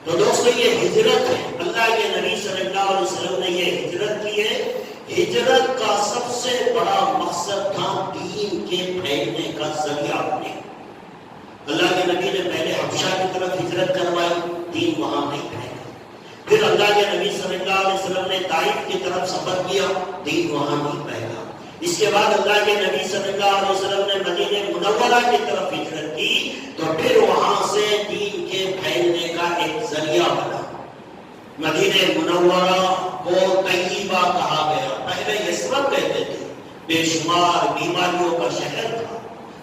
تو دوستو یہ ہجرت ہے، اللہ کے نبی صلی اللہ علیہ وسلم نے یہ ہجرت کی ہے۔ ہجرت کا سب سے بڑا مقصد تھا دین کے پھیلنے کا ذریعہ بنے۔ اللہ کے نبی نے پہلے حبشہ کی طرف ہجرت کروائی، دین وہاں نہیں پھیلا۔ پھر اللہ کے نبی صلی اللہ علیہ وسلم نے طائف کی طرف سفر کیا، دین وہاں نہیں پھیلا۔ اس کے بعد اللہ کے نبی صلی اللہ علیہ وسلم نے مدینہ منورہ کی طرف ہجرت کی، تو پھر وہاں سے دین کے پھیلنے کا ایک ذریعہ بنا۔ مدینہ منورہ کو طیبہ کہا گیا، پہلے یثرب کہتے تھے، بے شمار بیماریوں کا شہر تھا۔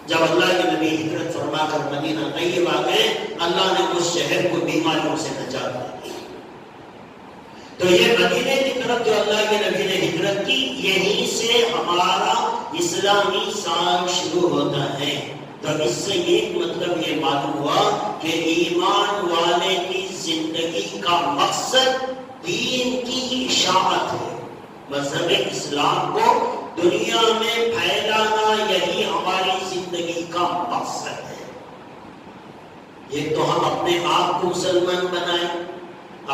جب اللہ کے نبی ہجرت فرما کر مدینہ طیبہ گئے، اللہ نے اس شہر کو بیماریوں سے نجات دی۔ تو یہ مدینہ کی طرف جو اللہ کے نبی نے ہجرت کی، یہیں سے ہمارا اسلامی سال شروع ہوتا ہے۔ تو اس سے ایک مطلب یہ معلوم ہوا کہ ایمان والے کی زندگی کا مقصد دین کی اشاعت ہے۔ مذہب اسلام کو دنیا میں پھیلانا، یہی ہماری زندگی کا مقصد ہے۔ یہ تو ہم اپنے آپ کو مسلمان بنائیں،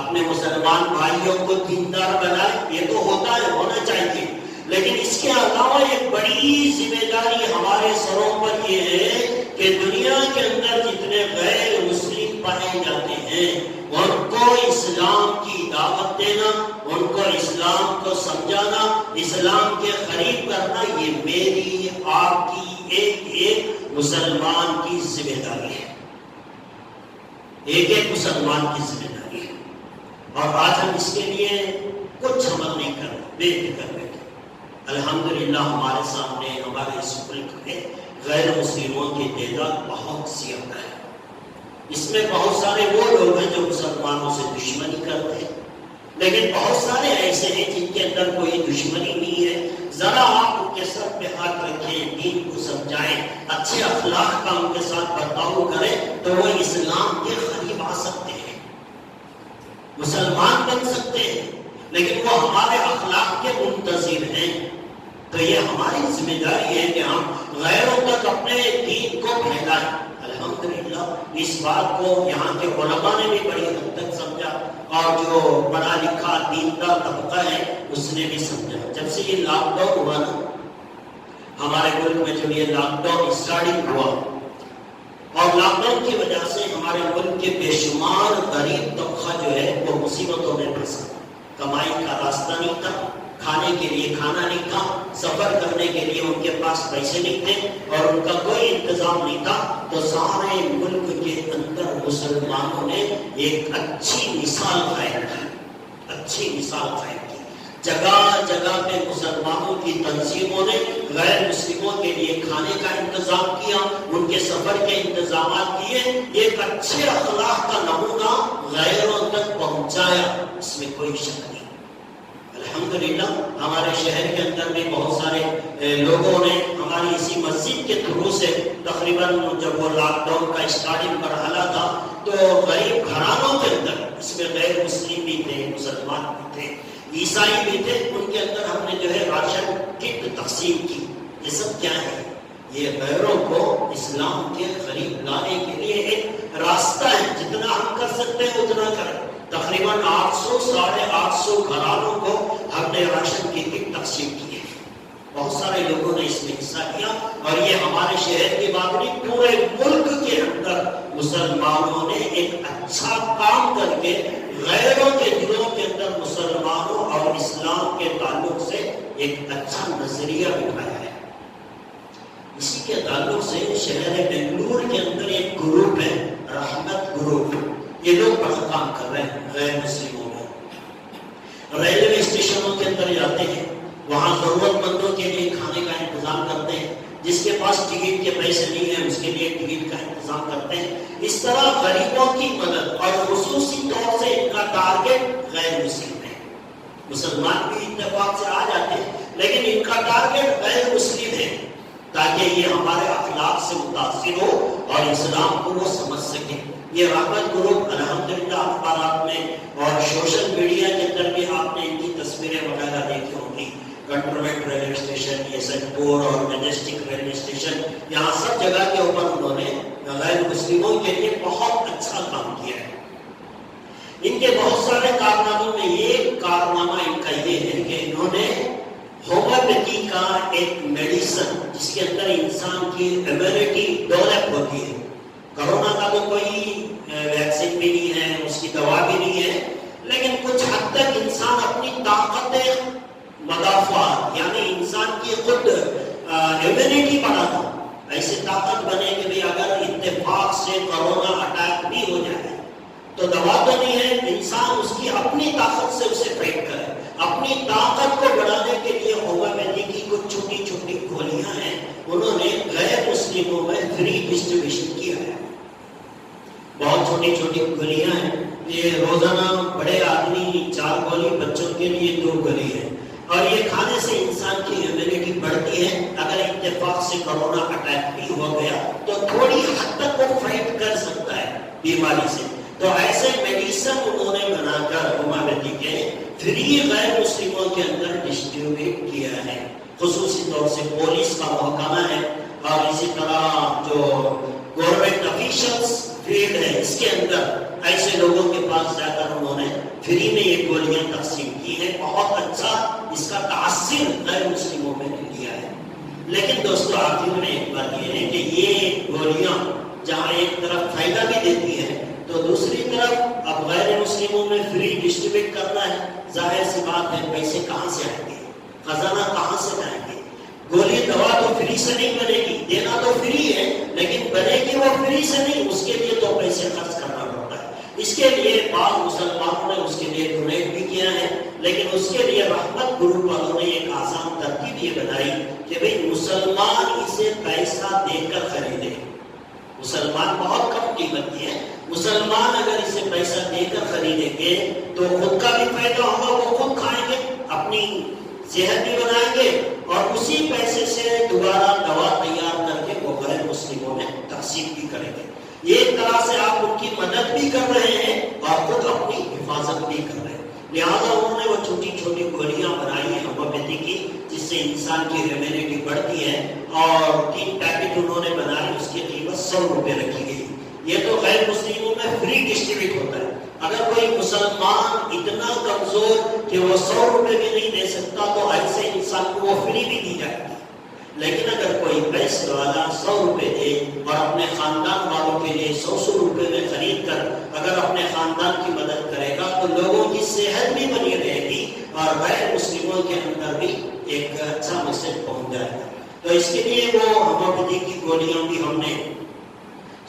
اپنے مسلمان بھائیوں کو دیندار بنائیں، یہ تو ہوتا ہے، ہونا چاہیے، لیکن اس کے علاوہ ایک بڑی ذمہ داری ہمارے سروں پر یہ ہے کہ دنیا کے اندر جتنے غیر مسلم پائے جاتے ہیں ان کو اسلام کی دعوت دینا، ان کو اسلام کو سمجھانا، اسلام کے قریب کرنا، یہ میری آپ کی ایک مسلمان کی ذمہ داری ہے، ایک مسلمان کی ذمہ داری ہے۔ اور آج ہم اس کے لیے کچھ عمل نہیں کر رہے، بے فکر بیٹھے۔ الحمدللہ ہمارے سامنے، ہمارے اس ملک میں غیر مسلموں کی تعداد بہت زیادہ ہے۔ اس میں بہت سارے وہ لوگ ہیں جو مسلمانوں سے دشمنی کرتے ہیں، لیکن بہت سارے ایسے ہیں جن کے اندر کوئی دشمنی نہیں ہے۔ ذرا آپ ان کے سر پہ ہاتھ رکھیں، دین کو سمجھائیں، اچھے اخلاق کا ان کے ساتھ برتاؤ کریں، تو وہ اسلام کے قریب آ سکتے ہیں، مسلمان بن سکتے ہیں، لیکن وہ ہمارے اخلاق کے منتظر ہیں۔ تو یہ ہماری ذمہ داری ہے کہ ہم غیروں تک اپنے دین کو پھیلائیں۔ الحمدللہ اس بات کو یہاں کے علماء نے بھی بڑی حد تک سمجھا، اور جو پڑھا لکھا دیندار طبقہ ہے اس نے بھی سمجھا۔ جب سے یہ لاک ڈاؤن ہوا نا، ہمارے ملک میں جب یہ لاک ڈاؤن اسٹارٹنگ ہوا، اور لاک ڈاؤن کی وجہ سے ہمارے ملک کے بے شمار غریب طبقہ جو ہے وہ مصیبتوں میں پھنسا، کمائی کا راستہ نہیں تھا، کھانے کے لیے کھانا نہیں تھا، سفر کرنے کے لیے ان کے پاس پیسے نہیں تھے، اور ان کا کوئی انتظام نہیں تھا۔ تو سارے ملک کے اندر مسلمانوں نے ایک اچھی مثال قائم کی، اچھی مثال قائم کی۔ جگہ جگہ پہ مسلمانوں کی تنظیموں نے غیر مسلموں کے لیے کھانے کا انتظام کیا، ان کے سفر کے انتظامات کیے، ایک اچھے اخلاق کا نمونہ غیروں تک پہنچایا، اس میں کوئی شک نہیں۔ الحمدللہ ہمارے شہر کے اندر بھی بہت سارے لوگوں نے ہماری اسی مسجد کے تھرو سے، تقریباً جب وہ لاک ڈاؤن کا اسٹارٹنگ مرحلہ تھا، تو غریب گھرانوں کے اندر، اس میں غیر مسلم بھی تھے، مسلمان بھی تھے، عیسائی بھی تھے، ان کے اندر ہم نے جو ہے راشن کٹ تقسیم کی۔ یہ سب کیا ہے؟ یہ غیروں کو اسلام کے قریب لانے کے لیے ایک راستہ ہے، جتنا ہم کر سکتے ہیں اتنا کریں۔ تقریباً 800 ساڑھے 800 گھرانوں کو ہم نے راشن کی کٹ تقسیم کی ہے۔ بہت سارے لوگوں نے اس میں حصہ کیا، اور یہ ہمارے شہر کی بات نہیں، پورے ملک کے اندر مسلمانوں نے ایک اچھا کام کر کے غیروں کے دلوں کے اندر مسلمانوں اور اسلام کے تعلق سے ایک اچھا نظریہ بٹھایا ہے۔ اسی کے تعلق سے شہر بنگلور کے اندر ایک گروپ ہے، رحمت گروپ، یہ لوگ بڑا کام کر رہے ہیں غیر مسلموں میں۔ ریلوے اسٹیشنوں کے اندر جاتے ہیں، وہاں ضرورت مندوں کے لیے کھانے کا انتظام کرتے ہیں، جس کے پاس ٹکٹ کے پیسے نہیں ہیں اس کے لیے ٹکٹ کا انتظام کرتے ہیں۔ اس طرح غریبوں کی مدد، اور خصوصی طور سے ان کا ٹارگٹ غیر مسلم ہے۔ مسلمان بھی اتفاق سے آ جاتے ہیں، لیکن ان کا ٹارگٹ غیر مسلم ہے، تاکہ یہ ہمارے اخلاق سے متاثر ہو اور اسلام کو وہ سمجھ سکیں۔ یہ رحمت گروپ الحمدللہ اخبارات میں اور سوشل میڈیا کے اندر بھی آپ نے ان کی تصویریں وغیرہ دیکھی ہوں گی۔ کنٹرمنٹ ریلوے اسٹیشن، یسنپور اور میجسٹک ریلوے اسٹیشن، یہاں سب جگہ کے اوپر انہوں نے غیر مسلموں کے لیے بہت اچھا کام کیا ہے۔ ان کے بہت سارے کارناموں میں ایک کارنامہ ان کا یہ ہے کہ انہوں نے ہومیوپیتھی کا ایک میڈیسن جس کے اندر انسان کی امیونٹی ڈیولپ ہوتی ہے. کرونا کا تو کوئی ویکسین بھی نہیں ہے، اس کی دوا بھی نہیں ہے، لیکن کچھ حد تک انسان اپنی طاقت مدافعت یعنی انسان کی خود امیونٹی بناتا، ایسی طاقت بنے کہ بھی اگر اتفاق سے کرونا اٹیک بھی ہو جائے تو دوا تو نہیں ہے، انسان اس کی اپنی طاقت سے اسے فائٹ کرے. اپنی طاقت کو بڑھانے کے لیے ہومیوپیتھی کی کچھ چھوٹی چھوٹی گولیاں ہیں، انہوں نے غیر مسلموں میں فری ڈسٹریبیوشن کیا ہے. بہت چھوٹی چھوٹی گولیاں ہیں، یہ روزانہ بڑے آدمی 4 گولی، بچوں کے لیے 2 گولی ہے، اور یہ کھانے سے انسان کی امیونٹی بڑھتی ہے. اگر اتفاق سے کرونا اٹیک بھی ہو گیا تو تھوڑی حد تک وہ فائٹ کر سکتا ہے بیماری سے. تو ایسے میڈیسن انہوں نے بنا کر ہومیوپیتھی کے فری غیر مسلموں کے اندر ڈسٹریبیوٹ کیا ہے. خصوصی طور سے پولیس کا محکمہ ہے اور اسی طرح جو گورنمنٹ آفیشلز فیلڈ ہے اس کے اندر ایسے لوگوں کے پاس جا کر انہوں نے فری میں یہ گولیاں تقسیم کی ہے. بہت اچھا اس کا تاثر غیر مسلموں میں لیا ہے. لیکن دوستو آخر میں ایک بات یہ ہے کہ یہ گولیاں جہاں ایک طرف فائدہ بھی دیتی ہے تو دوسری طرف اب غیر مسلموں میں فری ڈسٹریبیوٹ کرنا ہے. ظاہر سی بات ہے پیسے کہاں سے آئیں گے، خزانہ کہاں سے لائیں گے. گولی دوا تو فری سے نہیں بنے گی، دینا تو فری ہے لیکن بنے گی وہ فری سے نہیں، اس کے لیے تو پیسے خرچ کرنا پڑتا ہے. اس کے لیے بعض مسلمانوں نے اس کے لیے ڈونیٹ بھی کیا ہے، لیکن اس کے لیے رحمت گروپ والوں نے ایک آسان ترتیب یہ بنائی کہ بھئی مسلمان اسے پیسہ دے کر خریدے. مسلمان بہت کم قیمت کی ہے، مسلمان اگر اسے پیسہ دے کر خریدیں گے تو خود کا بھی فائدہ ہوگا، وہ خود کھائیں گے، اپنی صحت بھی بنائیں گے، اور اسی پیسے سے دوبارہ دوا تیار کر کے وہ غیر مسلموں میں تقسیم بھی کریں گے. ایک طرح سے آپ ان کی مدد بھی کر رہے ہیں اور خود اپنی حفاظت بھی کر رہے ہیں. لہٰذا انہوں نے وہ چھوٹی چھوٹی گولیاں بنائی ہیں ہومیوپیتھی کی جس سے انسان کی امیونٹی بڑھتی ہے، اور 3 پیکٹ انہوں نے بنائے، اس کی قیمت 100 روپے رکھی گئی. یہ تو غیر مسلموں میں فری ڈسٹریبیوٹ ہوتا ہے. اگر کوئی مسلمان اتنا کمزور کہ وہ 100 روپے بھی نہیں دے سکتا تو ایسے انسان کو وہ فری بھی دی جائے گی. لیکن اگر کوئی پیسے والا 100 روپے دے اور اپنے خاندان والوں کے لیے 100 روپے میں خرید کر اگر اپنے خاندان کی مدد کرے گا تو لوگوں کی صحت بھی بنی رہے گی اور غیر مسلموں کے اندر بھی ایک اچھا میسج پہنچ جائے گا. تو اس کے لیے وہ ہومیوپیتھی کی گولیاں بھی ہم نے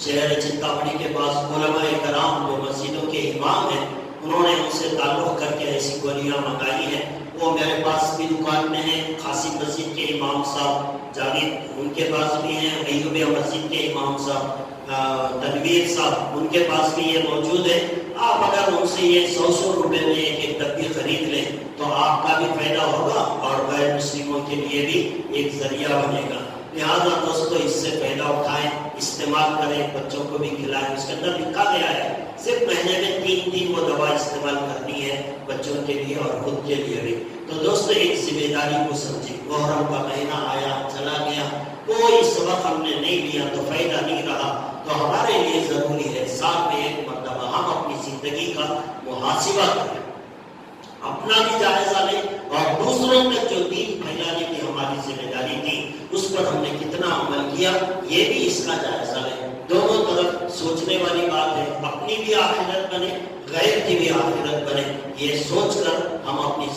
شہر چنتاپڑی کے پاس علماء کرام جو مسجدوں کے امام ہیں انہوں نے ان سے تعلق کر کے ایسی گولیاں منگائی ہیں. وہ میرے پاس بھی دکان میں ہیں. خاصی مسجد کے امام صاحب جاوید ان کے پاس بھی ہیں، ایوبیہ مسجد کے امام صاحب تنویر صاحب ان کے پاس بھی یہ موجود ہے. آپ اگر ان سے یہ 100 روپے میں ایک ڈبی خرید لیں تو آپ کا بھی فائدہ ہوگا اور غیر مسلموں کے لیے بھی ایک ذریعہ بنے گا. لہٰذا دوستو اس سے فائدہ اٹھائیں، استعمال کریں، بچوں کو بھی کھلائیں. اس کے اندر لکھا گیا ہے صرف مہینے میں 3 دن وہ دوا استعمال کرنی ہے بچوں کے لیے اور خود کے لیے بھی. تو دوستو ایک ذمہ داری کو سمجھیں. محرم کا مہینہ آیا چلا گیا، کوئی سبق ہم نے نہیں لیا تو فائدہ نہیں رہا. تو ہمارے لیے ضروری ہے سال میں ایک مرتبہ ہم اپنی زندگی کا محاسبہ کریں، اپنا بھی جائزہ لیں اور دوسروں تک جو دین پھیلانے کی ہماری ذمہ داری تھی اس پر ہم نے کتنا عمل کیا یہ بھی اس کا جائزہ لیں. دونوں طرف سوچنے والی بات ہے. اپنی بھی آخرت بنے، غیر کی بھی آخرت بنے، یہ سوچ کر ہم اپنی